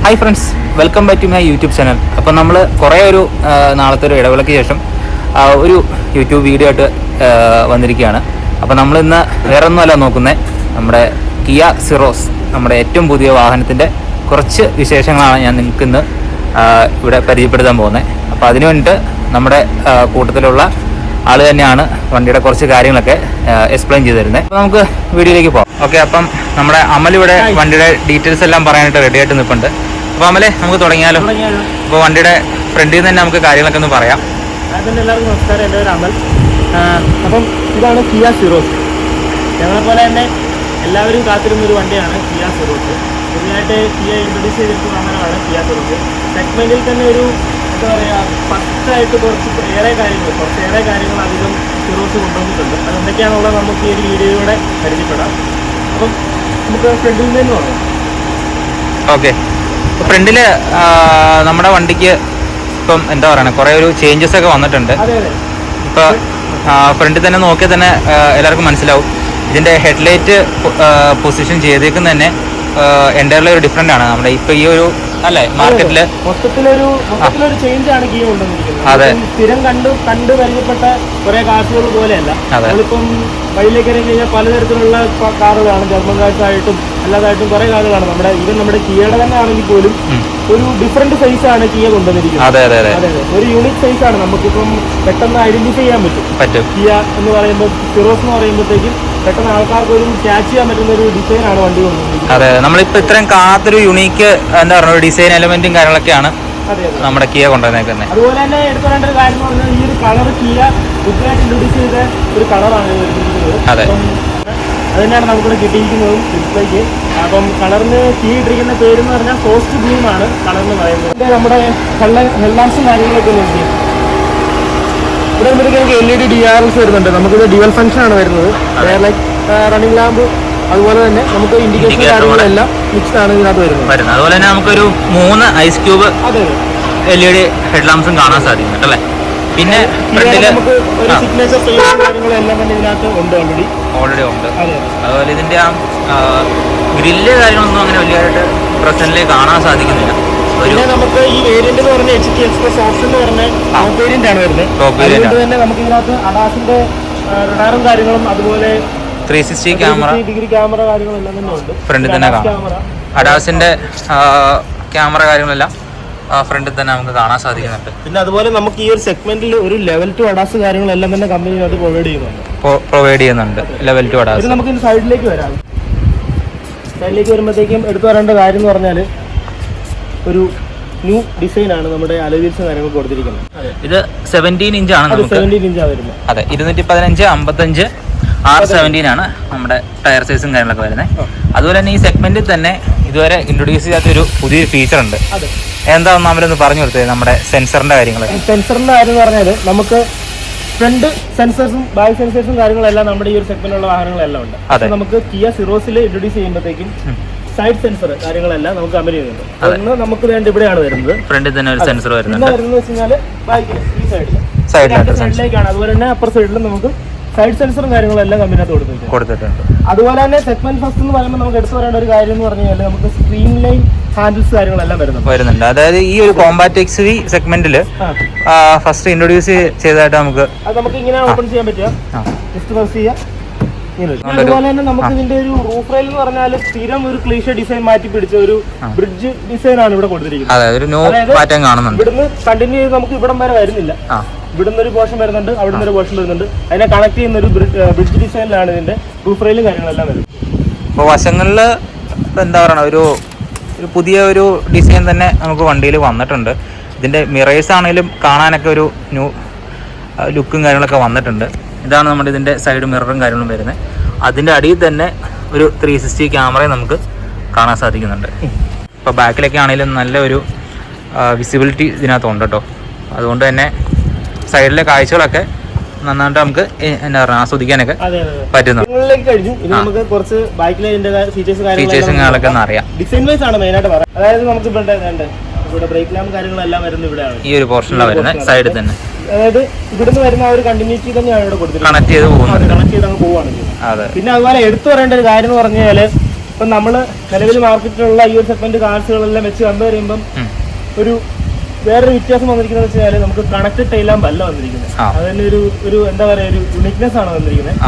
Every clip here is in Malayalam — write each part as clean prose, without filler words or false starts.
Hi friends, welcome back to my YouTube channel. അപ്പോൾ നമ്മൾ കുറേ ഒരു നാളത്തെ ഒരു ഇടവേളയ്ക്ക് ശേഷം ഒരു യൂട്യൂബ് വീഡിയോ ആയിട്ട് വന്നിരിക്കുകയാണ്. അപ്പോൾ നമ്മളിന്ന് വേറെ ഒന്നുമല്ല നോക്കുന്നത്, നമ്മുടെ കിയ സിറോസ്, നമ്മുടെ ഏറ്റവും പുതിയ വാഹനത്തിൻ്റെ കുറച്ച് വിശേഷങ്ങളാണ് ഞാൻ നിങ്ങൾക്ക് ഇന്ന് ഇവിടെ പരിചയപ്പെടുത്താൻ പോകുന്നത്. അപ്പോൾ അതിനു വേണ്ടിയിട്ട് നമ്മുടെ കൂട്ടത്തിലുള്ള ആൾ തന്നെയാണ് വണ്ടിയുടെ കുറച്ച് കാര്യങ്ങളൊക്കെ എക്സ്പ്ലെയിൻ ചെയ്ത് തരുന്നത്. അപ്പോൾ നമുക്ക് വീഡിയോയിലേക്ക് പോകാം. ഓക്കെ, അപ്പം നമ്മുടെ അമൽ ഇവിടെ വണ്ടിയുടെ ഡീറ്റെയിൽസ് എല്ലാം പറയാനായിട്ട് റെഡി ആയിട്ട് നിൽപ്പുണ്ട്. അപ്പോൾ അമലെ, നമുക്ക് തുടങ്ങിയാലോ? അപ്പോൾ വണ്ടിയുടെ ഫ്രണ്ടിൽ നിന്ന് തന്നെ നമുക്ക് കാര്യങ്ങളൊക്കെ ഒന്ന് പറയാം. എല്ലാവർക്കും നമസ്കാരം, എൻ്റെ പേര് അമൽ. അപ്പം ഇതാണ് കിയ സിറോസ്. ഞങ്ങളെപ്പോലെ തന്നെ എല്ലാവരും കാത്തിരുന്നൊരു വണ്ടിയാണ് കിയ സിറോസ്. പുതിയതായിട്ട് കിയ ഇൻട്രൊഡ്യൂസ് ചെയ്തിട്ടുള്ള വാഹനമാണ് കിയ സിറോസ്. സെഗ്മെൻറ്റിൽ തന്നെ ഒരു എന്താ പറയുക, ഫസ്റ്റായിട്ട് കുറച്ചേറെ കാര്യങ്ങൾ അധികം സിറോസ് കൊണ്ടുവന്നിട്ടുണ്ട്. അതെന്തൊക്കെയാണെന്നുള്ളത് നമുക്ക് ഈ ഒരു വീഡിയോയിലൂടെ പരിചയപ്പെടാം. അപ്പം നമുക്ക് ഫ്രണ്ടിൽ നിന്ന് തുടങ്ങാം. ഓക്കെ, ഫ്രണ്ടിൽ നമ്മുടെ വണ്ടിക്ക് ഇപ്പം എന്താ പറയുക, കുറേ ഒരു ചേഞ്ചസ് ഒക്കെ വന്നിട്ടുണ്ട്. ഇപ്പോൾ ഫ്രണ്ടിൽ തന്നെ നോക്കിയാൽ തന്നെ എല്ലാവർക്കും മനസ്സിലാവും. ഇതിൻ്റെ ഹെഡ്ലൈറ്റ് പൊസിഷൻ ചെയ്തേക്കുന്ന തന്നെ എൻ്റയർലി ഒരു ഡിഫറെൻ്റ് ആണ്. നമ്മുടെ ഇപ്പോൾ ഈ ഒരു അല്ലേ മാർക്കറ്റിൽ മൊത്തത്തിലൊരു ചേഞ്ച് ആണ് കിയ കൊണ്ടുവന്നിരിക്കുന്നത്. അതെ, സ്ഥിരം കണ്ട് പരിചയപ്പെട്ട കുറെ കാർസുകൾ പോലെയല്ല. നമ്മളിപ്പം വഴിയിലേക്ക് ഇറങ്ങി കഴിഞ്ഞാൽ പലതരത്തിലുള്ള കാറുകളാണ്, ജർമ്മൻ കാർസ് ആയിട്ടും അല്ലാതായിട്ടും കുറെ കാറുകളാണ്. നമ്മുടെ കിയയുടെ തന്നെ ആണെങ്കിൽ പോലും ഒരു ഡിഫറെന്റ് സൈസ് ആണ് കിയ കൊണ്ടുവന്നിരിക്കുന്നത്. അതെ, ഒരു യൂണിക് സൈസ് ആണ്. നമുക്കിപ്പം പെട്ടെന്ന് ഐഡന്റിഫൈ ചെയ്യാൻ പറ്റും. കിയ എന്ന് പറയുമ്പോൾ, സിറോസ് എന്ന് പറയുമ്പോഴത്തേക്കും പെട്ടെന്ന് ആൾക്കാർക്ക് ഒരു ക്യാച്ച് ചെയ്യാൻ പറ്റുന്ന ഒരു ഡിസൈൻ ആണ് വണ്ടി കൊണ്ടുവന്നിരിക്കുന്നത്. അതെ, നമ്മളിപ്പോൾ ഇത്രയും കാത്തൊരു യുണീക്ക് എന്താ പറയുക ഡിസൈൻ എലമെന്റും കാര്യങ്ങളൊക്കെയാണ് നമ്മുടെ കിയ കൊണ്ടുവന്നേക്കുന്നത്. അതുപോലെ തന്നെ എടുത്തു പറയേണ്ട ഒരു കാര്യം എന്ന് പറഞ്ഞാൽ ഈ ഒരു കളർ കിയ പുതിയതായിട്ട് ഇൻട്രൊഡ്യൂസ് ചെയ്ത ഒരു കളറാണ് വരുന്നത്. അതെ, അത് തന്നെയാണ് നമുക്കിവിടെ കിട്ടിയിരിക്കുന്നതും ഡിസ്പ്ലേക്ക്. അപ്പം കളറിന് കിയ ഇട്ടിരിക്കുന്ന പേരെന്ന് പറഞ്ഞാൽ സോഫ്റ്റ് ബ്ലൂ ആണ് കളറിന് പറയുന്നത്. നമ്മുടെ ഹെഡ്ലാമ്പ്സും കാര്യങ്ങളൊക്കെ നോക്കി ഇവിടെ നമുക്ക് LED DRLs വരുന്നുണ്ട്. നമുക്കിത് ഡ്യുവൽ ഫംഗ്ഷൻ ആണ് വരുന്നത്. ലൈക്ക് റണ്ണിംഗ് ലാമ്പ്, അതുപോലെ തന്നെ നമുക്ക് ഇൻഡിക്കേഷൻ കാര്യങ്ങളെല്ലാം മിക്സ്ഡ് ആണ് ഇതിനകത്ത് വരുന്നത്. അതുപോലെ തന്നെ നമുക്കൊരു 3 ഐസ് ക്യൂബ് LED ഹെഡ്ലാമ്പ്സും കാണാൻ സാധിക്കുന്നുണ്ട് അല്ലേ. പിന്നെ നമുക്ക് ഒരു സിഗ്നേച്ചർ കാര്യങ്ങളെല്ലാം തന്നെ ഇതിനകത്ത് ഉണ്ട്, ഓൾറെഡി ഉണ്ട്. അതുപോലെ ഇതിന്റെ ഗ്രില്ല് കാര്യങ്ങളൊന്നും അങ്ങനെ വലിയതായിട്ട് പ്രസന്റിൽ കാണാൻ സാധിക്കുന്നില്ല. പിന്നെ നമുക്ക് ഈ വേരിയന്റ് എന്ന് പറഞ്ഞ HT എക്സ്പ്രസ് ഓപ്ഷൻ എന്ന് പറഞ്ഞ ടോപ്പ് വേരിയന്റ് ആണ് വരുന്നത്. അതുകൊണ്ട് തന്നെ നമുക്ക് ഇതിനകത്ത് അഡാസിന്റെ റഡാറും കാര്യങ്ങളും അതുപോലെ 360 ക്യാമറ, ഡിഗ്രി ക്യാമറ കാര്യങ്ങളെല്ലാം തന്നെ ഉണ്ട്. ഫ്രണ്ടിൽ തന്നെ കാണാം. അഡാസിന്റെ ക്യാമറ കാര്യങ്ങളെല്ലാം ഫ്രണ്ടിൽ തന്നെ നമുക്ക് കാണാൻ സാധിക്കുന്നുണ്ട്. പിന്നെ അതുപോലെ നമുക്ക് ഈ ഒരു സെഗ്മെന്റിൽ ഒരു ലെവൽ 2 അഡാസ് കാര്യങ്ങളെല്ലാം തന്നെ കമ്പനി അത് പ്രൊവൈഡ് ചെയ്യുന്നുണ്ട്. Level 2 ADAS. നമുക്ക് ഇനി സൈഡിലേക്ക് വരുമ്പോഴത്തേക്കും എടുത്തു പറയേണ്ട കാര്യം എന്ന് പറഞ്ഞാൽ ഒരു ന്യൂ ഡിസൈൻ ആണ് നമ്മുടെ അലോയ്സ് കാര്യങ്ങൾ കൊടുത്തിരിക്കുന്നത്. ഇത് 17 ഇഞ്ചാണ്, 17 ഇഞ്ചാണ് വരുന്നത്. അതെ, 215, 55, R17 ആണ് നമ്മുടെ ടയർ സൈസും കാര്യങ്ങളൊക്കെ വരുന്നത്. അതുപോലെ തന്നെ ഈ സെഗ്മെന്റിൽ തന്നെ ഇതുവരെ ഇൻട്രൊഡ്യൂസ് ചെയ്യാത്ത ഒരു പുതിയൊരു ഫീച്ചർ ഉണ്ട്. എന്താണെന്ന് നമ്മളൊന്ന് പറഞ്ഞു കൊടുത്തത്, നമ്മുടെ സെൻസറിന്റെ കാര്യങ്ങൾ. സെൻസറിന്റെ കാര്യം എന്ന് പറഞ്ഞാൽ നമുക്ക് ഫ്രണ്ട് സെൻസേഴ്സും ബാക്ക് സെൻസേഴ്സും കാര്യങ്ങളെല്ലാം നമ്മുടെ ഈ ഒരു സെഗ്മെന്റിലുള്ള വാഹനങ്ങളെല്ലാം ഉണ്ട്. നമുക്ക് കിയ സിറോസിൽ ഇൻട്രൊഡ്യൂസ് ചെയ്യുമ്പോഴത്തേക്കും സൈഡ് സെൻസർ കാര്യങ്ങളെല്ലാം നമുക്ക് കമ്പനി ചെയ്യുന്നുണ്ട്. അതൊന്ന് നമുക്ക് വേണ്ട ഇവിടെയാണ് വരുന്നത്. ഫ്രണ്ടിൽ തന്നെ ഒരു സെൻസർ വരുന്നുണ്ട്. സൈഡിലേക്കാണ്. അതുപോലെ തന്നെ അപ്പർ സൈഡിലും നമുക്ക് സൈഡ് സെൻസറും കാര്യങ്ങളെല്ലാം കമ്പനിനകത്ത് കൊടുത്തിട്ടുണ്ട്. അതുപോലെ തന്നെ സെഗ്മെന്റ് ഫസ്റ്റ് എന്ന് പറയുമ്പോൾ നമുക്ക് എടുത്തു പറയേണ്ട ഒരു കാര്യം എന്ന് പറഞ്ഞു കഴിഞ്ഞാൽ നമുക്ക് സ്ക്രീൻ ലൈൻ ഹാൻഡിൽസ് കാര്യങ്ങളെല്ലാം വരുന്നുണ്ട്. അതായത് ഈ ഒരു കോമ്പാക്ട് XV സെഗ്മെന്റില് ഫസ്റ്റ് ഇൻട്രൊഡ്യൂസ് ചെയ്തതായിട്ട് നമുക്ക് ഇങ്ങനെ ഓപ്പൺ ചെയ്യാൻ പറ്റുക. ജസ്റ്റ് പ്രസ് ചെയ്യാം. അതുപോലെ തന്നെ നമുക്ക് ഇതിന്റെ ഒരു റൂഫ് റെയിൽ എന്ന് പറഞ്ഞാൽ സ്ഥിരം ഒരു ക്ലീഷ ഡിസൈൻ മാറ്റി പിടിച്ച ഒരു ബ്രിഡ്ജ് ഡിസൈൻ ആണ് ഇവിടെ കൊടുത്തിരിക്കുന്നത്. ഇവിടുന്ന് കണ്ടിന്യൂ ചെയ്ത് നമുക്ക് ഇവിടം വരെ വരുന്നില്ല. ഇവിടുന്ന് ഒരു പോർഷൻ വരുന്നുണ്ട്, അവിടുന്ന് ഒരു പോർഷൻ വരുന്നുണ്ട്. അതിനെ കണക്ട് ചെയ്യുന്ന ഒരു ബ്രിഡ്ജ് ഡിസൈനിലാണ് ഇതിന്റെ റൂഫ് റെയിലും കാര്യങ്ങളെല്ലാം വരുന്നത്. ഇപ്പോൾ വശങ്ങളിൽ എന്താ പറയുക, ഒരു പുതിയ ഒരു ഡിസൈൻ തന്നെ നമുക്ക് വണ്ടിയിൽ വന്നിട്ടുണ്ട്. ഇതിന്റെ മിറേഴ്സ് ആണെങ്കിലും കാണാനൊക്കെ ഒരു ന്യൂ ലുക്കും കാര്യങ്ങളൊക്കെ വന്നിട്ടുണ്ട്. ഇതാണ് നമ്മുടെ ഇതിൻ്റെ സൈഡ് മിററും കാര്യങ്ങളും വരുന്നത്. അതിൻ്റെ അടിയിൽ തന്നെ ഒരു 360 ക്യാമറയും നമുക്ക് കാണാൻ സാധിക്കുന്നുണ്ട്. ഇപ്പോൾ ബാക്കിലൊക്കെ ആണെങ്കിലും നല്ല ഒരു വിസിബിലിറ്റി ഇതിനകത്തുണ്ട് കേട്ടോ. അതുകൊണ്ട് തന്നെ സൈഡിലെ കാഴ്ചകളൊക്കെ നന്നായിട്ട് നമുക്ക് എന്താ പറയുക ആസ്വദിക്കാനൊക്കെ പറ്റുന്നു. ഫീച്ചേഴ്സും കാര്യങ്ങളൊക്കെ ഒന്ന് അറിയാം. ഡിസൈൻ വൈസ് ആണ് മെയിനായിട്ട് പറയാം. അതായത് നമുക്ക് ഇവിടെ ബ്രേക്ക് ലാമ്പ് കാര്യങ്ങളെല്ലാം വരുന്നത് ഇവിടെയാണ്, ഈ ഒരു പോർഷനിലാണ് വരുന്നത്, സൈഡിൽ തന്നെ. അതായത് ഇവിടുന്ന് വരുന്ന ഒരു കണ്ടിന്യൂറ്റി തന്നെയാണ് ഇവിടെ കൊടുത്തിരിക്കുന്നത്. കണക്ട് ചെയ്ത് അങ്ങ് പോവുകയാണ്. പിന്നെ അതുപോലെ എടുത്തു പറയേണ്ട ഒരു കാര്യം എന്ന് പറഞ്ഞാൽ ഇപ്പം നമ്മൾ നിലവിൽ മാർക്കറ്റിലുള്ള ഈ ഒരു സെഗ്മെന്റ് കാർസുകളെല്ലാം വെച്ച് കമ്പയർ ചെയ്യുമ്പം ഒരു വേറൊരു വ്യത്യാസം വന്നിരിക്കുന്നത് വെച്ചാൽ നമുക്ക് കണക്റ്റഡ് ടൈൽ ലാമ്പ് അല്ല വന്നിരിക്കുന്നത്. അതിന് ഒരു എന്താ പറയുക ഒരു യുണീക്നെസ് ആണ് വന്നിരിക്കുന്നത്.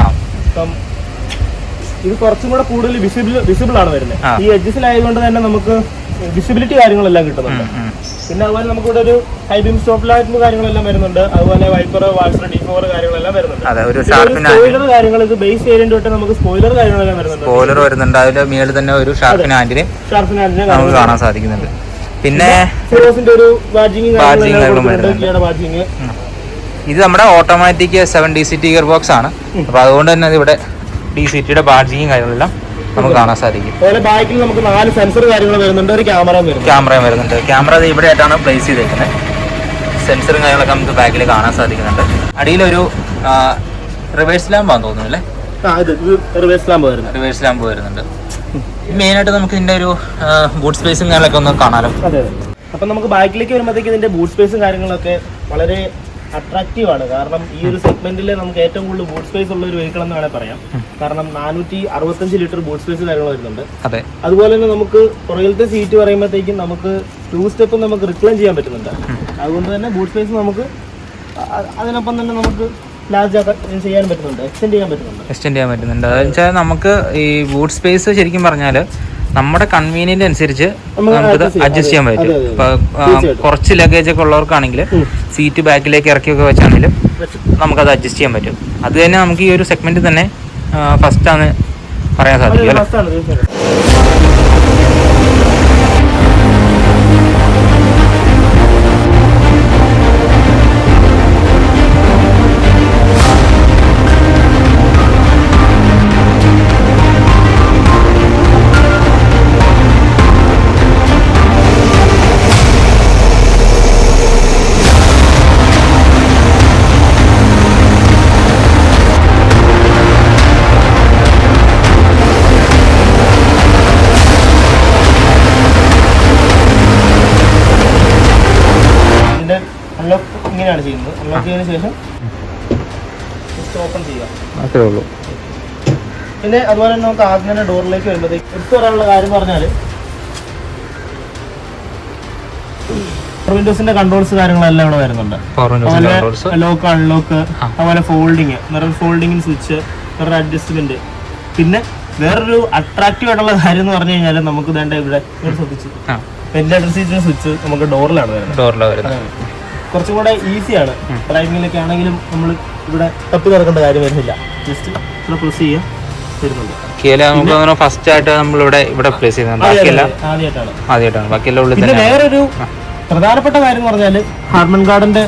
അപ്പം ഇത് കുറച്ചും കൂടെ കൂടുതൽ വിസിബിൾ ആണ് വരുന്നത്. ഈ എഡ്ജസിലായതുകൊണ്ട് തന്നെ നമുക്ക് വിസിബിലിറ്റി കാര്യങ്ങളെല്ലാം കിട്ടുന്നുണ്ട്. പിന്നെ അതുപോലെ നമുക്കിവിടെ ഒരു ഹൈ ബീം സ്റ്റോപ്പ് ലൈറ്റ് കാര്യങ്ങളെല്ലാം വരുന്നുണ്ട്. അതുപോലെ വൈപ്പർ വാൾസർ ഡിഫോർ കാര്യങ്ങളെല്ലാം വരുന്നുണ്ട്. സ്പോയിലർ കാര്യങ്ങൾ ഇത് ബേസ് വേരിയന്റ് തൊട്ട് നമുക്ക് സ്പോയിലർ കാര്യങ്ങളെല്ലാം വരുന്നുണ്ട്. അതിന്റെ മേളിൽ തന്നെ ഒരു ഷാർപ്പിന് ആന്റിനെ നമുക്ക് കാണാൻ സാധിക്കുന്നുണ്ട്. പിന്നെ ഫിറോസിന്റെ ഒരു ബാഡ്ജിങ് ഇത് നമ്മുടെ ഓട്ടോമാറ്റിക് 7 DCT ഗിയർ ബോക്സ് ആണ്. അപ്പൊ അതുകൊണ്ട് തന്നെ ഇവിടെ DCTയുടെ ബാഡ്ജിങ് കാര്യങ്ങളെല്ലാം നമുക്ക് കാണാൻ സാധിക്കും. അതുപോലെ ബാക്കിൽ നമുക്ക് 4 സെൻസർ കാര്യങ്ങൾ വരുന്നുണ്ട്. ഒരു ക്യാമറയും വരുന്നുണ്ട്. ക്യാമറ ഇവിടെ ആയിട്ടാണ് പ്ലേസ് ചെയ്തേക്കുന്നത്. സെൻസറും കാര്യങ്ങളൊക്കെ നമുക്ക് ബാക്കിൽ കാണാൻ സാധിക്കുന്നുണ്ട്. അടിയിലൊരു റിവേഴ്സ് ലാമ്പാന്ന് തോന്നുന്നു അല്ലേ? റിവേഴ്സ് ലാമ്പ് വരുന്നുണ്ട്. മെയിനായിട്ട് നമുക്ക് ഇതിന്റെ ഒരു ബൂട്ട് സ്പേസും കാര്യങ്ങളൊക്കെ ഒന്ന് കാണാലോ. അതെ. അപ്പം നമുക്ക് ബാക്കിലേക്ക് വരുമ്പോഴത്തേക്ക് ഇതിന്റെ ബൂട്ട് സ്പേസും കാര്യങ്ങളൊക്കെ വളരെ അട്രാക്റ്റീവ് ആണ്. കാരണം ഈ ഒരു സെഗ്മെന്റിൽ നമുക്ക് ഏറ്റവും കൂടുതൽ ബൂട്ട് സ്പേസ് ഉള്ള ഒരു വെഹിക്കിൾ എന്ന് വേണമെങ്കിൽ പറയാം. കാരണം 465 ലിറ്റർ ബൂട്ട് സ്പേസ് കാര്യങ്ങൾ വരുന്നുണ്ട്. അതുപോലെ തന്നെ നമുക്ക് പുറകിലത്തെ സീറ്റ് പറയുമ്പോഴത്തേക്കും നമുക്ക് 2 സ്റ്റെപ്പ് നമുക്ക് റിക്ലൈൻ ചെയ്യാൻ പറ്റുന്നുണ്ട്. അതുകൊണ്ട് തന്നെ ബൂട്ട് സ്പേസ് നമുക്ക് അതിനൊപ്പം തന്നെ നമുക്ക് ചെയ്യാൻ പറ്റുന്നുണ്ട്, എക്സ്റ്റെൻഡ് ചെയ്യാൻ പറ്റുന്നുണ്ട്. അതെന്ന് വെച്ചാൽ നമുക്ക് ഈ ബൂട്ട് സ്പേസ് ശരിക്കും പറഞ്ഞാൽ നമ്മുടെ കൺവീനിയന്റ് അനുസരിച്ച് നമുക്ക് അഡ്ജസ്റ്റ് ചെയ്യാൻ പറ്റും. ഇപ്പൊ കുറച്ച് ലഗേജ് ഒക്കെ ഉള്ളവർക്കാണെങ്കിൽ സീറ്റ് ബാക്കിലേക്ക് ഇറക്കിയൊക്കെ വെച്ചാണെങ്കിലും നമുക്കത് അഡ്ജസ്റ്റ് ചെയ്യാൻ പറ്റും. അത് തന്നെ നമുക്ക് ഈ ഒരു സെഗ്മെന്റ് തന്നെ ഫസ്റ്റ് ആണ് പറയാൻ സാധിക്കും. ഇങ്ങനെയാണ് ചെയ്യുന്നത്. അൺലോക്ക് ചെയ്തതിനു ശേഷം ഓപ്പൺ ചെയ്യുക, അത്രേ ഉള്ളൂ. പിന്നെ അതുപോലെ തന്നെ നമുക്ക് ആദ്യം തന്നെ ഡോറിലേക്ക് വരുമ്പോഴത്തേക്ക് എടുത്തു പറയാനുള്ള കാര്യം പറഞ്ഞാൽ വിൻഡോസിന്റെ കൺട്രോൾസ് കാര്യങ്ങളെല്ലാം ഇവിടെ വരുന്നുണ്ട്. ലോക്ക് അൺലോക്ക്, അതുപോലെ ഫോൾഡിങ്, മിറർ ഫോൾഡിങ്ങിന് സ്വിച്ച്, മിറർ അഡ്ജസ്റ്റ്മെന്റ്. പിന്നെ വേറൊരു അട്രാക്റ്റീവ് ആയിട്ടുള്ള കാര്യം എന്ന് പറഞ്ഞു കഴിഞ്ഞാൽ നമുക്ക് വേണ്ട ഇവിടെ ശ്രദ്ധിച്ചു വെന്റിലേറ്റർ സീറ്റിന്റെ സ്വിച്ച് നമുക്ക് ഡോറിലാണ് വരുന്നത്. കുറച്ചും കൂടെ ഈസിയാണ്. ഡ്രൈവിങ്ങിലൊക്കെ ആണെങ്കിലും നമ്മൾ ഇവിടെ തപ്പി നടക്കേണ്ട കാര്യം വരുന്നില്ല. ജസ്റ്റ് ഇവിടെ പ്രസ് ചെയ്യാൻ വരുന്നുണ്ട്. ഫസ്റ്റ് ആയിട്ട് നമ്മളിവിടെ പ്ലേസ് ചെയ്യുന്നത് ആദ്യമായിട്ടാണ്. പിന്നെ വേറൊരു പ്രധാനപ്പെട്ട കാര്യം എന്ന് പറഞ്ഞാൽ ഹാർമൻ ഗാർഡന്റെ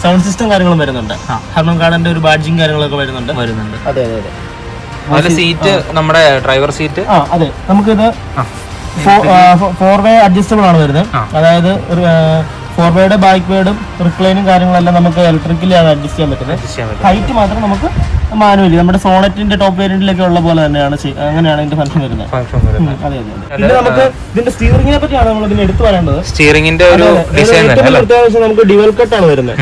സൗണ്ട് സിസ്റ്റം കാര്യങ്ങളും വരുന്നുണ്ട്. ഹാർമൻ ഗാർഡന്റെ ഒരു ബാഡ്ജിങ് കാര്യങ്ങളൊക്കെ വരുന്നുണ്ട്. അതെ. അതുപോലെ സീറ്റ്, നമ്മുടെ ഡ്രൈവർ സീറ്റ്, അതെ, നമുക്കിത് 4 വേ അഡ്ജസ്റ്റബിൾ ആണ് വരുന്നത്. അതായത് 4 വേയുടെ ബാക്ക് വേർഡും റിക്ലൈനും കാര്യങ്ങളെല്ലാം നമുക്ക് ഇലക്ട്രിക്കലാണ് അഡ്ജസ്റ്റ് ചെയ്യാൻ പറ്റുന്നത്. ഹൈറ്റ് മാത്രം നമുക്ക് മാനുവലി നമ്മുടെ സോണറ്റിന്റെ ടോപ്പ് വേരിയന്റിലൊക്കെ ഉള്ള പോലെ തന്നെയാണ്, അങ്ങനെയാണ് ഇതിന്റെ ഫംഗ്ഷൻ വരുന്നത്. അതെ. പിന്നെ നമുക്ക് ഇതിന്റെ സ്റ്റിയറിംഗിനെ പറ്റിയാണ് നമ്മൾ ഇതിന് എടുത്തു പറയേണ്ടത്. സ്റ്റിയറിംഗിന്റെ ഒരു നമുക്ക് ഡ്യുവൽ കട്ട് ആണ് വരുന്നത്.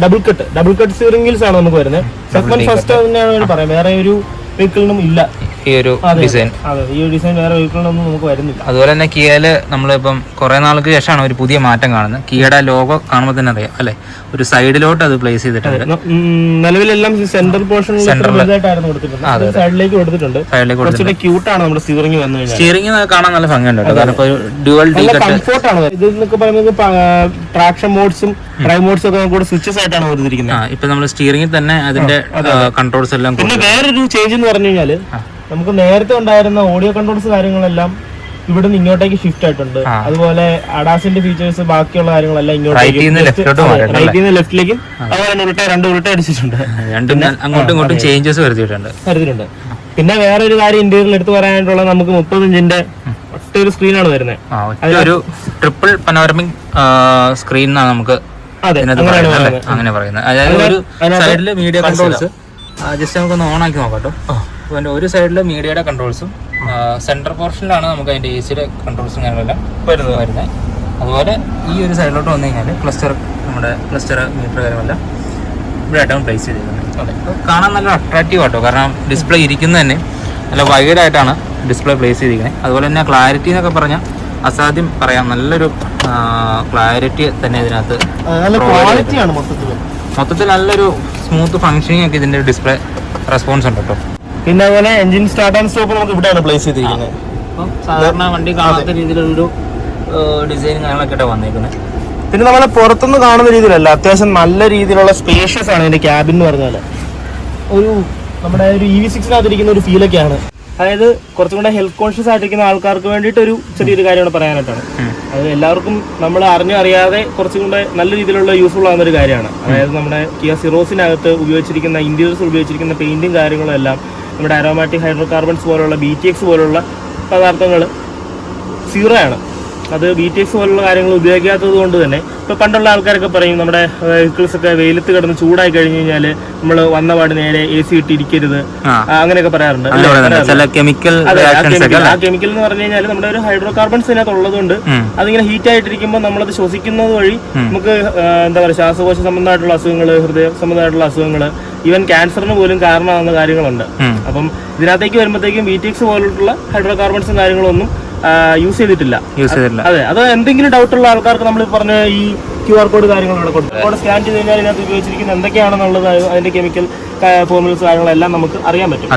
ഡബിൾ കട്ട് സ്റ്റിയറിംഗ് വീൽസ് ആണ് നമുക്ക് വരുന്നത്. സെഗ്മെന്റ് ഫസ്റ്റ് തന്നെയാണ് പറയാം. വേറെ ഒരു വെഹിക്കിളിനും ഇല്ല ഈ ഒരു ഡിസൈൻ. ഈ ഒരു ഡിസൈൻ വേറെ വെഹിക്കിളിനൊന്നും നമുക്ക് വരുന്നില്ല. അതുപോലെ തന്നെ കിയയില് നമ്മളിപ്പം കുറെ നാൾക്ക് ശേഷമാണ് ഒരു പുതിയ മാറ്റം കാണുന്നത്. കിയയുടെ ലോഗോ കാണുമ്പോൾ തന്നെ അറിയാം അല്ലെ, ഒരു സൈഡിലോട്ട് അത് പ്ലേസ് ചെയ്തിട്ടുണ്ട്. നിലവിലെല്ലാം സെന്റർ പോർഷനിൽ സൈഡിലേക്ക് കൊടുത്തിട്ടുണ്ട്. കുറച്ചുകൂടെ ക്യൂട്ടാണ് നമ്മുടെ സ്റ്റിയറിംഗ് വന്നു കഴിഞ്ഞാൽ. സ്റ്റിയറിംഗ് കാണാൻ നല്ല ഭംഗിയുണ്ട് കേട്ടോ. കാരണം ഇപ്പോൾ ഡ്യുവൽ കംഫോർട്ടാണ് ഇത് എന്നൊക്കെ പറയുന്നത്. ട്രാക്ഷൻ മോഡ്സും ഡ്രൈവ് മോഡ്സും ഒക്കെ കൂടെ സ്വിച്ചസ് ആയിട്ടാണ് കൊടുത്തിരിക്കുന്നത്. ഇപ്പൊ നമ്മൾ സ്റ്റിയറിംഗിൽ തന്നെ അതിന്റെ കൺട്രോൾസ് എല്ലാം. പിന്നെ വേറൊരു ചേഞ്ച് എന്ന് പറഞ്ഞു കഴിഞ്ഞാല് നമുക്ക് നേരത്തെ ഉണ്ടായിരുന്ന ഓഡിയോ കൺട്രോൾസ് കാര്യങ്ങളെല്ലാം ഇവിടെ നിന്ന് ഇങ്ങോട്ടേക്ക് ഷിഫ്റ്റ് ആയിട്ടുണ്ട്. അതുപോലെ അഡാസിന്റെ ഫീച്ചേഴ്സ് ബാക്കിയുള്ള കാര്യങ്ങളെല്ലാം ഇങ്ങോട്ടേക്ക് ലെഫ്റ്റിലേക്കും അതുപോലെ 2 ഉരുട്ട അടിച്ചിട്ടുണ്ട്. അങ്ങോട്ടും ഇങ്ങോട്ടും ചേഞ്ചസ് വരുത്തിയിട്ടുണ്ട്. പിന്നെ വേറെ ഒരു കാര്യം ഇന്റീരിയറിൽ എടുത്തു പറയാനായിട്ടുള്ള നമുക്ക് 30 ഇഞ്ചിന്റെ ഒറ്റ ഒരു സ്ക്രീനാണ് വരുന്നത്. ഒരു ട്രിപ്പിൾ പനോരമിക് സ്ക്രീൻ എന്നാണ് നമുക്ക് അങ്ങനെ പറയുന്നത്. അതായത് ഒരു സൈഡില് മീഡിയ കൺട്രോൾസ് ജസ്റ്റ് നമുക്കൊന്ന് ഓൺ ആക്കി നോക്കാം കേട്ടോ. ഒരു സൈഡിൽ മീഡിയയുടെ കൺട്രോൾസും സെൻട്രൽ പോർഷനിലാണ് നമുക്ക് അതിന്റെ എസിയുടെ കൺട്രോൾസും കാര്യങ്ങളെല്ലാം വരുന്നത്. അതുപോലെ ഈ ഒരു സൈഡിലോട്ട് വന്നു കഴിഞ്ഞാൽ നമ്മുടെ ക്ലസ്റ്റർ മീറ്റർ കാര്യമെല്ലാം ഇവിടെ ആയിട്ടാണ് പ്ലേസ് ചെയ്തിരിക്കുന്നത്. കാണാൻ നല്ല അട്രാക്റ്റീവ് ആട്ടോ. കാരണം ഡിസ്പ്ലേ ഇരിക്കുന്നത് തന്നെ നല്ല വൈഡായിട്ടാണ് ഡിസ്പ്ലേ പ്ലേസ് ചെയ്തിരിക്കുന്നത്. അതുപോലെ തന്നെ ക്ലാരിറ്റി എന്നൊക്കെ പറഞ്ഞാൽ അസാധ്യം പറയാം, നല്ലൊരു ക്ലാരിറ്റി തന്നെ ഇതിനകത്ത് മൊത്തത്തിൽ നല്ലൊരു സ്മൂത്ത് ഫങ്ഷനിങ് ഒക്കെ ഇതിൻ്റെ ഡിസ്പ്ലേ റെസ്പോൺസ് ഉണ്ട് കേട്ടോ. പിന്നെ അതുപോലെ എഞ്ചിൻ സ്റ്റാർട്ട് ആൻഡ് സ്റ്റോപ്പ് നമുക്ക് ഇവിടെയാണ് പ്ലേസ് ചെയ്തിരിക്കുന്നത്. അപ്പം സാധാരണ വണ്ടി കാണാത്ത രീതിയിലുള്ളൊരു ഡിസൈൻ കാര്യങ്ങളൊക്കെ വന്നേക്കുന്നത്. പിന്നെ നമ്മളെ പുറത്തുനിന്ന് കാണുന്ന രീതിയിലല്ല, അത്യാവശ്യം നല്ല രീതിയിലുള്ള സ്പേഷ്യസ് ആണ് ഇതിന്റെ ക്യാബിൻ എന്ന് പറഞ്ഞാൽ. ഒരു നമ്മുടെ ഒരു EV6-നകത്തിരിക്കുന്ന ഒരു ഫീലൊക്കെയാണ്. അതായത് കുറച്ചും കൂടെ ഹെൽത്ത് കോൺഷ്യസ് ആയിട്ടിരിക്കുന്ന ആൾക്കാർക്ക് വേണ്ടിയിട്ട് ഒരു ചെറിയൊരു കാര്യമാണ് പറയാനായിട്ടാണ്. അത് എല്ലാവർക്കും നമ്മൾ അറിയാതെ കുറച്ചും കൂടെ നല്ല രീതിയിലുള്ള യൂസ്ഫുൾ ആകുന്ന ഒരു കാര്യമാണ്. അതായത് നമ്മുടെ കിയ സിറോസിനകത്ത് ഉപയോഗിച്ചിരിക്കുന്ന ഇന്റീരിയേഴ്സ് ഉപയോഗിച്ചിരിക്കുന്ന പെയിന്റും കാര്യങ്ങളും എല്ലാം നമ്മുടെ അരോമാറ്റിക് ഹൈഡ്രോ കാർബൺസ് പോലുള്ള BTX പോലുള്ള പദാർത്ഥങ്ങൾ സീറോ ആണ്. അത് BTX പോലുള്ള കാര്യങ്ങൾ ഉപയോഗിക്കാത്തത് കൊണ്ട് തന്നെ ഇപ്പോൾ പണ്ടുള്ള ആൾക്കാരൊക്കെ പറയും നമ്മുടെ വെഹിക്കിൾസ് ഒക്കെ വെയിലത്ത് കിടന്ന് ചൂടായി കഴിഞ്ഞ് കഴിഞ്ഞാൽ നമ്മൾ വന്ന പാട് നേരെ AC ഇട്ടിരിക്കരുത് അങ്ങനെയൊക്കെ പറയാറുണ്ട്. ആ കെമിക്കൽ എന്ന് പറഞ്ഞു കഴിഞ്ഞാൽ നമ്മുടെ ഒരു ഹൈഡ്രോ കാർബൺസ് ഇതിനകത്ത് ഉള്ളതുകൊണ്ട് അതിങ്ങനെ ഹീറ്റ് ആയിട്ടിരിക്കുമ്പോൾ നമ്മളത് ശ്വസിക്കുന്നത് വഴി നമുക്ക് എന്താ പറയുക ശ്വാസകോശ സംബന്ധമായിട്ടുള്ള അസുഖങ്ങൾ, ഹൃദയ സംബന്ധമായിട്ടുള്ള അസുഖങ്ങൾ, ഈവൻ ക്യാൻസറിന് പോലും കാരണമാകുന്ന കാര്യങ്ങളുണ്ട്. അപ്പം ഇതിനകത്തേക്ക് വരുമ്പോഴത്തേക്കും BTX പോലുള്ള ഹൈഡ്രോ കാർബൺസും കാര്യങ്ങളൊന്നും യൂസ് ചെയ്തിട്ടില്ല. അതെ, അത് എന്തെങ്കിലും ഡൗട്ട് ഉള്ള ആൾക്കാർക്ക് നമ്മൾ പറഞ്ഞ ഈ QR കോഡ് കാര്യങ്ങൾ ഇവിടെ കൊടുക്കും. അവിടെ സ്കാൻ ചെയ്ത് കഴിഞ്ഞാൽ ഇതിനകത്ത് ഉപയോഗിച്ചിരിക്കുന്നത് എന്തൊക്കെയാണെന്നുള്ളത് അതിന്റെ കെമിക്കൽ ഫോർമുലസ് കാര്യങ്ങളെല്ലാം നമുക്ക് അറിയാൻ പറ്റും.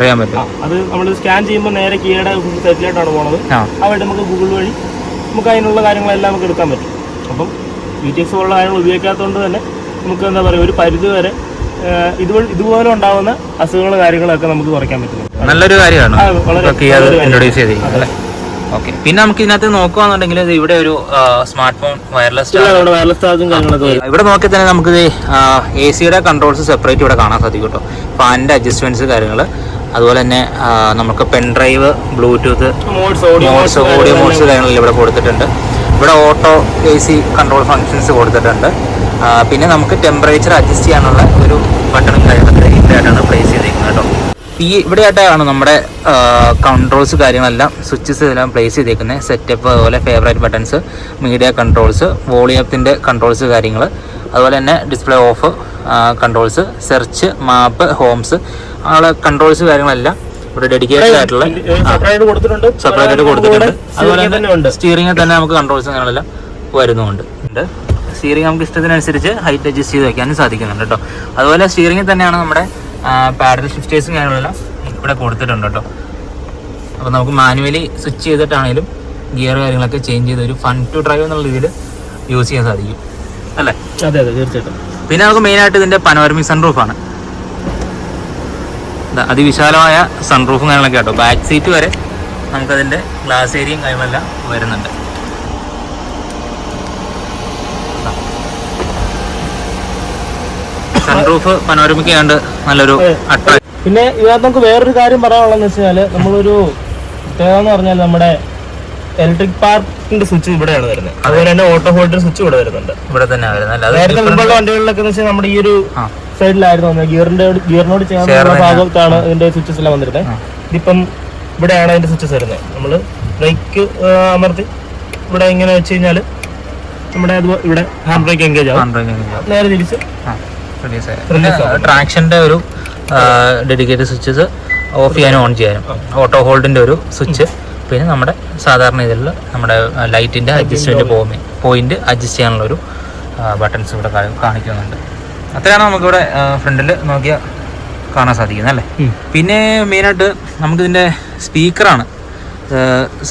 അത് നമ്മൾ സ്കാൻ ചെയ്യുമ്പോൾ നേരെ കിയയുടെ സൈറ്റിലോട്ടാണ് പോകുന്നത്. അവിടെ നമുക്ക് ഗൂഗിൾ വഴി നമുക്ക് അതിനുള്ള കാര്യങ്ങളെല്ലാം നമുക്ക് എടുക്കാൻ പറ്റും. അപ്പം BTX പോലുള്ള കാര്യങ്ങൾ ഉപയോഗിക്കാത്തതുകൊണ്ട് തന്നെ നമുക്ക് എന്താ പറയുക, ഒരു പരിധി വരെ ഇതുപോലെ ഉണ്ടാവുന്ന അസുഖങ്ങളും കാര്യങ്ങളൊക്കെ നമുക്ക് കുറയ്ക്കാൻ പറ്റും. നല്ലൊരു കാര്യമാണ്. ഓക്കെ, പിന്നെ നമുക്ക് ഇതിനകത്ത് നോക്കുകയാണെന്നുണ്ടെങ്കിൽ ഇവിടെ ഒരു സ്മാർട്ട് ഫോൺ വയർലെസ് ചാർജും കാര്യങ്ങളൊക്കെ ഇവിടെ നോക്കി തന്നെ നമുക്ക് AC-യുടെ കൺട്രോൾസ് സെപ്പറേറ്റ് ഇവിടെ കാണാൻ സാധിക്കും കേട്ടോ. ഫാനിന്റെ അഡ്ജസ്റ്റ്മെന്റ്സ് കാര്യങ്ങൾ, അതുപോലെ തന്നെ നമുക്ക് pen drive, Bluetooth modes, audio modes കാര്യങ്ങളെല്ലാം ഇവിടെ കൊടുത്തിട്ടുണ്ട്. ഇവിടെ ഓട്ടോ AC കൺട്രോൾ ഫങ്ഷൻസ് കൊടുത്തിട്ടുണ്ട്. പിന്നെ നമുക്ക് ടെമ്പറേച്ചർ അഡ്ജസ്റ്റ് ചെയ്യാനുള്ള ഒരു ബട്ടണും കാര്യങ്ങളൊക്കെ ഇവിടെയായിട്ടാണ് പ്ലേസ് ചെയ്തിരിക്കുന്നത് കേട്ടോ. ഇവിടെയായിട്ടാണ് നമ്മുടെ കൺട്രോൾസ് കാര്യങ്ങളെല്ലാം സ്വിച്ചസ് എല്ലാം പ്ലേസ് ചെയ്തേക്കുന്നത്. സെറ്റപ്പ്, അതുപോലെ ഫേവറേറ്റ് ബട്ടൺസ്, മീഡിയ കൺട്രോൾസ്, വോളിയത്തിൻ്റെ കൺട്രോൾസ് കാര്യങ്ങൾ, അതുപോലെ തന്നെ display off controls, search, map, homes അങ്ങനെയുള്ള കൺട്രോൾസ് കാര്യങ്ങളെല്ലാം ഇവിടെ ഡെഡിക്കേറ്റഡ് ആയിട്ടുള്ള സെപ്പറേറ്റ് കൊടുത്തിട്ടുണ്ട്. അതുപോലെ തന്നെ സ്റ്റിയറിംഗിൽ തന്നെ നമുക്ക് കൺട്രോൾസ് കാര്യങ്ങളെല്ലാം വരുന്നുണ്ട്. സ്റ്റിയറിംഗ് നമുക്ക് ഇഷ്ടത്തിനനുസരിച്ച് ഹൈറ്റ് അഡ്ജസ്റ്റ് ചെയ്ത് വയ്ക്കാനും സാധിക്കുന്നുണ്ട് കേട്ടോ. അതുപോലെ സ്റ്റിയറിംഗിൽ തന്നെയാണ് നമ്മുടെ പാഡൽ ഷിഫ്റ്റേഴ്സും കാര്യങ്ങളെല്ലാം ഇവിടെ കൊടുത്തിട്ടുണ്ട് കേട്ടോ. അപ്പോൾ നമുക്ക് മാനുവലി സ്വിച്ച് ചെയ്തിട്ടാണെങ്കിലും ഗിയർ കാര്യങ്ങളൊക്കെ ചേഞ്ച് ചെയ്ത് ഒരു ഫൺ ടു ഡ്രൈവ് എന്നുള്ള രീതിയിൽ യൂസ് ചെയ്യാൻ സാധിക്കും അല്ലേ? അതെ അതെ, തീർച്ചയായിട്ടും. പിന്നെ നമുക്ക് മെയിനായിട്ട് ഇതിൻ്റെ പനോരമിക് സൺറൂഫാണ്. അതിവിശാലമായ സൺറൂഫും കാര്യങ്ങളൊക്കെ കേട്ടോ. ബാക്ക് സീറ്റ് വരെ നമുക്കതിൻ്റെ ഗ്ലാസ് ഏരിയയും കാര്യങ്ങളെല്ലാം വരുന്നുണ്ട്. സൺറൂഫ് പനോരമിക് ആയതുകൊണ്ട് നല്ലൊരു അട്രാക്ഷൻ. പിന്നെ ഇതിനകത്ത് നമുക്ക് വേറൊരു കാര്യം പറയാനുള്ളതെന്ന് വെച്ചാൽ നമ്മളൊരു പ്രത്യേകത എന്ന് പറഞ്ഞാൽ നമ്മുടെ ഇലക്ട്രിക് പാർക്കിന്റെ സ്വിച്ച് ഇവിടെയാണ് വരുന്നത്. അതുപോലെ തന്നെ ഓട്ടോ ഹോൾഡർ സ്വിച്ച് ഇവിടെ വരുന്നുണ്ട്. ഇവിടെ തന്നെ വരുന്നത്. നേരത്തെ മുമ്പുള്ള വണ്ടികളിലൊക്കെ എന്ന് വെച്ചാൽ നമ്മുടെ ഈ ഒരു സൈഡിലായിരുന്നു വന്നത്. ഗിയറിനോട് ചേർന്ന ഭാഗത്താണ് ഇതിന്റെ സ്വിച്ചസ് എല്ലാം വന്നിരുന്നത്. ഇതിപ്പം ഇവിടെയാണ് അതിന്റെ സ്വിച്ചസ് വരുന്നത്. നമ്മൾ ബ്രേക്ക് അമർത്തി ഇവിടെ ഇങ്ങനെ വെച്ച് കഴിഞ്ഞാൽ നമ്മുടെ ഇവിടെ ഹാൻഡ് ബ്രേക്ക് എൻഗേജ് ആവും. നേരെ തിരിച്ച് ട്രാക്ഷന്റെ ഒരു ഡെഡിക്കേറ്റഡ് സ്വിച്ചസ് ഓഫ് ചെയ്യാനും ഓൺ ചെയ്യാനും, ഓട്ടോ ഹോൾഡിന്റെ ഒരു സ്വിച്ച്, പിന്നെ നമ്മുടെ സാധാരണ ഇതിലുള്ള നമ്മുടെ ലൈറ്റിന്റെ അഡ്ജസ്റ്റ്മെന്റ് പോയിന്റ് അഡ്ജസ്റ്റ് ചെയ്യാനുള്ള ഒരു ബട്ടൺസ് ഇവിടെ കാണിക്കുന്നുണ്ട്. അത്രയാണ് നമുക്കിവിടെ ഫ്രണ്ടിൽ നോക്കിയാൽ കാണാൻ സാധിക്കുന്നത് അല്ലേ. പിന്നെ മെയിനായിട്ട് നമുക്കിതിൻ്റെ സ്പീക്കറാണ്,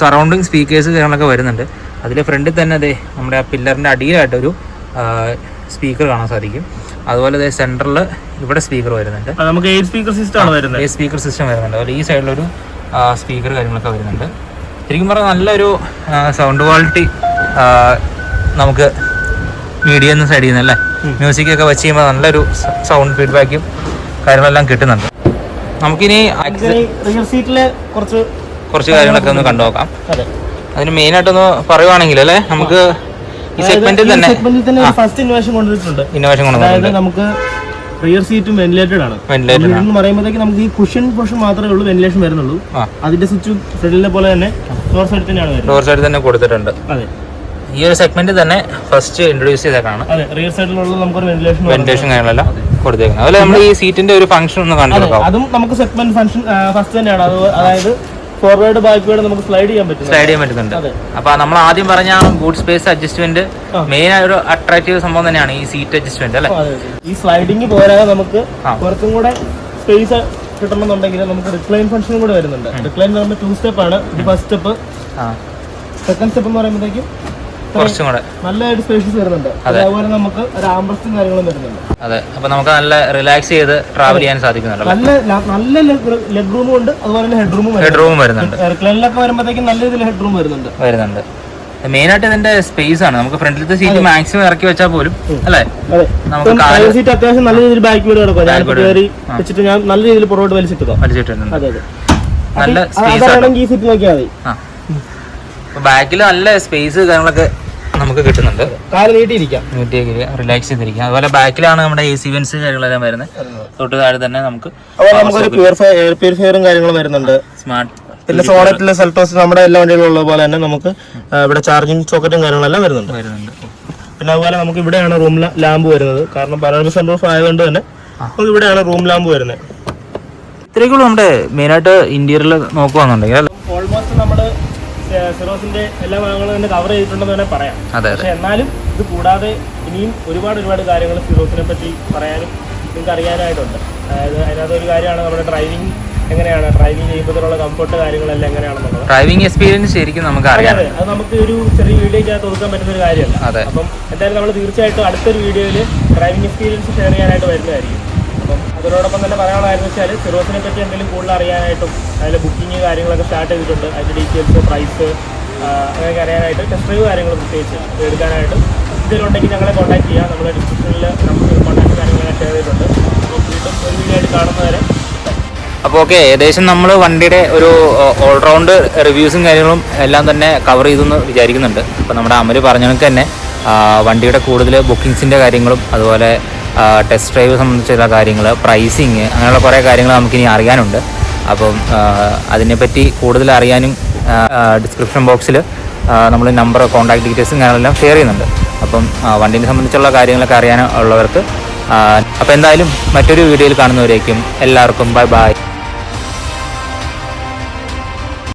സറൗണ്ടിങ് സ്പീക്കേഴ്സ് കാര്യങ്ങളൊക്കെ വരുന്നുണ്ട്. അതിൽ ഫ്രണ്ടിൽ തന്നെ അതെ നമ്മുടെ ആ പില്ലറിൻ്റെ അടിയിലായിട്ടൊരു സ്പീക്കർ കാണാൻ സാധിക്കും. അതുപോലെ സെൻറ്ററിൽ ഇവിടെ സ്പീക്കർ വരുന്നുണ്ട്. നമുക്ക് സ്പീക്കർ സിസ്റ്റം വരുന്നത്. സ്പീക്കർ സിസ്റ്റം വരുന്നുണ്ട്. അതുപോലെ ഈ സൈഡിലൊരു സ്പീക്കർ കാര്യങ്ങളൊക്കെ വരുന്നുണ്ട്. ശരിക്കും പറഞ്ഞാൽ നല്ലൊരു സൗണ്ട് ക്വാളിറ്റി നമുക്ക് മീഡിയ എന്ന സൈഡിൽ നിന്ന് അല്ലേ മ്യൂസിക്കൊക്കെ വെച്ച് ചെയ്യുമ്പോൾ നല്ലൊരു സൗണ്ട് ഫീഡ്ബാക്കും കാര്യങ്ങളെല്ലാം കിട്ടുന്നുണ്ട്. നമുക്കിനി റിയർ സീറ്റിലെ കുറച്ച് കാര്യങ്ങളൊക്കെ ഒന്ന് കണ്ടു നോക്കാം. അതിന് മെയിനായിട്ടൊന്ന് പറയുവാണെങ്കിൽ അല്ലേ, നമുക്ക് ഈ സെഗ്മെന്റിൽ തന്നെ ഫസ്റ്റ് ഇന്നോവേഷൻ കൊണ്ടുവന്നിട്ടുണ്ട്. നമുക്ക് റിയർ സീറ്റും വെന്റിലേറ്റഡ് ആണ്. എന്ന് പറയുമ്പോഴത്തേക്ക് നമുക്ക് ഈ കുഷൻ മാത്രമേ ഉള്ളൂ വെന്റിലേഷൻ വരുന്നുള്ളൂ. അതിന്റെ സ്വിച്ച് ഫ്രണ്ടിലെ പോലെ തന്നെ ഡോർ സൈഡിൽ തന്നെയാണ് വരുന്നത്. ഡോർ സൈഡിൽ തന്നെ കൊടുത്തിട്ടുണ്ട്. അതെ, ഈ ഒരു സെഗ്മെന്റ് തന്നെ ഫസ്റ്റ് ഇൻട്രൊഡ്യൂസ് ചെയ്തേക്കാണ്. അതെ, റിയർ സൈഡിലുള്ള നമുക്കൊരു വെന്റിലേഷൻ കാര്യങ്ങളെല്ലാം കൊടുത്തേക്കുന്നത്. അതുപോലെ നമ്മൾ ഈ സീറ്റിന്റെ ഒരു ഫംഗ്ഷൻ ഒന്ന് കണ്ടെടുക്കാം. അതും നമുക്ക് സെഗ്മെന്റ് ഫംഗ്ഷൻ ഫസ്റ്റ് തന്നെയാണ്. അതായത് ഫോർവേഡ് ബാക്ക്വേഡ് നമുക്ക് സ്ലൈഡ് ചെയ്യാൻ പറ്റുന്നുണ്ട്. അപ്പൊ നമ്മൾ ആദ്യം പറഞ്ഞ ബൂട്ട് സ്പേസ് അഡ്ജസ്റ്റ്മെന്റ് മെയിൻ ഒരു അട്രാക്റ്റീവ് സംഭവം തന്നെയാണ് ഈ സീറ്റ് അഡ്ജസ്റ്റ്മെന്റ് അല്ലേ. ഈ സ്ലൈഡിങ് പോരാതെ നമുക്ക് കുറച്ചും കൂടെ സ്പേസ് കിട്ടണമെന്നുണ്ടെങ്കിൽ നമുക്ക് റിക്ലൈൻ ഫംഗ്ഷൻ കൂടെ വരുന്നുണ്ട്. റിക്ലൈൻ എന്ന് പറയുമ്പോൾ 2 സ്റ്റെപ്പ് ആണ്. ഇത് ഫസ്റ്റ് സ്റ്റെപ്പ്. സെക്കൻഡ് സ്റ്റെപ്പ് എന്ന് പറയുമ്പോഴത്തേക്കും കുറച്ചും കൂടെ നല്ലൊരു സ്പേഷ്യസ് വരുന്നുണ്ട്. അതുപോലെ നമുക്ക് ഒരു ആംബ്രസ്റ്റും കാര്യങ്ങളും വരുന്നുണ്ട്. അതെ, അപ്പൊ നമുക്ക് നല്ല റിലാക്സ് ചെയ്ത് ട്രാവൽ ചെയ്യാൻ സാധിക്കുന്നുണ്ട്. നല്ല ലെഗ് റൂമും ഉണ്ട്, അതുപോലെ തന്നെ ഹെഡ് റൂമും വരുന്നുണ്ട്. റിക്ലൈനിലൊക്കെ വരുമ്പോഴത്തേക്കും നല്ല രീതിയിൽ ഹെഡ് റൂം വരുന്നുണ്ട്. മെയിൻ ആയിട്ട് ഇതിന്റെ സ്പേസ് ആണ്. നമുക്ക് ഫ്രണ്ടിലത്തെ സീറ്റ് മാക്സിമം ഇറക്കി വെച്ചാൽ പോലും അല്ലേ, സീറ്റ് അത്യാവശ്യം നല്ല രീതിയിൽ ബാക്ക് വീട് കിടക്കും. ഞാൻ കയറി വെച്ചിട്ട് ഞാൻ നല്ല രീതിയിൽ പുറകോട്ട് വലിച്ചിട്ടുണ്ട്. നല്ല ഈ സീറ്റ് നോക്കിയാൽ മതി. ബാക്കിൽ നല്ല സ്പേസ് കാര്യങ്ങളൊക്കെ നമുക്ക് കിട്ടുന്നുണ്ട്. കാല് നീട്ടിയിരിക്കാം, റിലാക്സ് ചെയ്തിരിക്കാം. അതുപോലെ ബാക്കിലാണ് നമ്മുടെ AC വെന്റ്സ് കാര്യങ്ങളെല്ലാം വരുന്നത്. തൊട്ട് താഴെ തന്നെ നമുക്ക് എയർ പ്യൂരിഫയറും കാര്യങ്ങളും വരുന്നുണ്ട്. സ്മാർട്ട് പിന്നെ സോണറ്റിലെ സെൽട്ടോസ് നമ്മുടെ എല്ലാ വണ്ടികളും ഉള്ള പോലെ തന്നെ നമുക്ക് ഇവിടെ ചാർജിങ് സോക്കറ്റും കാര്യങ്ങളെല്ലാം വരുന്നുണ്ട്. പിന്നെ അതുപോലെ നമുക്ക് ഇവിടെയാണ് റൂം ലാമ്പ് വരുന്നത്. കാരണം പനോരമിക് സൺറൂഫ് ആയതുകൊണ്ട് തന്നെ നമുക്ക് ഇവിടെയാണ് റൂം ലാമ്പ് വരുന്നത്. ഇത്രയൊക്കെ നമ്മുടെ മെയിനായിട്ട് ഇന്റീരിയറിൽ നോക്കുകയാണെന്നുണ്ടെങ്കിൽ ഓൾമോസ്റ്റ് നമ്മുടെ സിറോസിന്റെ എല്ലാ ഭാഗങ്ങളും തന്നെ കവർ ചെയ്തിട്ടുണ്ടെന്ന് തന്നെ പറയാം. പക്ഷെ എന്നാലും ഇത് കൂടാതെ ഇനിയും ഒരുപാട് കാര്യങ്ങൾ സിറോസിനെ പറ്റി പറയാനും നിങ്ങൾക്ക് അറിയാനായിട്ടുണ്ട്. അതായത് അതിനകത്ത് ഒരു കാര്യമാണ് നമ്മുടെ ഡ്രൈവിംഗ് എങ്ങനെയാണ്, ഡ്രൈവിംഗ് ചെയ്യുമ്പോഴുള്ള കംഫർട്ട് കാര്യങ്ങളെല്ലാം എങ്ങനെയാണെന്നുള്ളത്. ഡ്രൈവിംഗ് എക്സ്പീരിയൻസ് ശരിക്കും നമുക്ക് അറിയാം. അത് നമുക്ക് ഒരു ചെറിയ വീഡിയോയ്ക്കകത്ത് ഒതുക്കാൻ പറ്റുന്ന ഒരു കാര്യമല്ല. അപ്പം എന്തായാലും നമ്മൾ തീർച്ചയായിട്ടും അടുത്തൊരു വീഡിയോയിൽ ഡ്രൈവിംഗ് എക്സ്പീരിയൻസ് ഷെയർ ചെയ്യാനായിട്ട് വരുന്നതായിരിക്കും. അപ്പം അതിനോടൊപ്പം തന്നെ പറയാനുള്ളതെന്ന് വെച്ചാൽ സിറോസിനെ പറ്റി എന്തെങ്കിലും കൂടുതൽ അറിയാനായിട്ടും അതിൽ ബുക്കിംഗ് കാര്യങ്ങളൊക്കെ സ്റ്റാർട്ട് ചെയ്തിട്ടുണ്ട്. അതിൻ്റെ ഡീറ്റെയിൽസ്, പ്രൈസ് അങ്ങനെയൊക്കെ അറിയാനായിട്ട് ടെസ്റ്റ് ഡ്രൈവ് കാര്യങ്ങൾ പ്രത്യേകിച്ച് എടുക്കാനായിട്ടും ഇതിലുണ്ടെങ്കിൽ ഞങ്ങളെ കോൺടാക്ട് ചെയ്യാം. നമ്മുടെ ഡിസ്ക്രിപ്ഷനിൽ നമുക്ക് കോൺടാക്ട് കാര്യങ്ങളൊക്കെ ഷെയർ ചെയ്തിട്ടുണ്ട്. അപ്പോൾ വീണ്ടും ഒരു വീഡിയോ ആയിട്ട് കാണുന്നവരെ. അപ്പോൾ ഓക്കെ, ഏകദേശം നമ്മൾ വണ്ടിയുടെ ഒരു ഓൾറൗണ്ട് റിവ്യൂസും കാര്യങ്ങളും എല്ലാം തന്നെ കവർ ചെയ്തെന്ന് വിചാരിക്കുന്നുണ്ട്. അപ്പോൾ നമ്മുടെ അമൽ പറഞ്ഞ കണക്ക് തന്നെ വണ്ടിയുടെ കൂടുതൽ ബുക്കിങ്സിൻ്റെ കാര്യങ്ങളും അതുപോലെ ടെസ്റ്റ് ഡ്രൈവ് സംബന്ധിച്ചുള്ള കാര്യങ്ങൾ, പ്രൈസിങ്, അങ്ങനെയുള്ള കുറേ കാര്യങ്ങൾ നമുക്കിനി അറിയാനുണ്ട്. അപ്പം അതിനെപ്പറ്റി കൂടുതൽ അറിയാനും ഡിസ്ക്രിപ്ഷൻ ബോക്സിൽ നമ്മൾ നമ്പർ, കോൺടാക്ട് ഡീറ്റെയിൽസും കാര്യങ്ങളെല്ലാം ഷെയർ ചെയ്യുന്നുണ്ട്. അപ്പം വണ്ടീനെ സംബന്ധിച്ചുള്ള കാര്യങ്ങളൊക്കെ അറിയാനുള്ളവർക്ക് അപ്പോൾ എന്തായാലും മറ്റൊരു വീഡിയോയിൽ കാണുന്നവരേക്കും എല്ലാവർക്കും ബൈ ബൈ.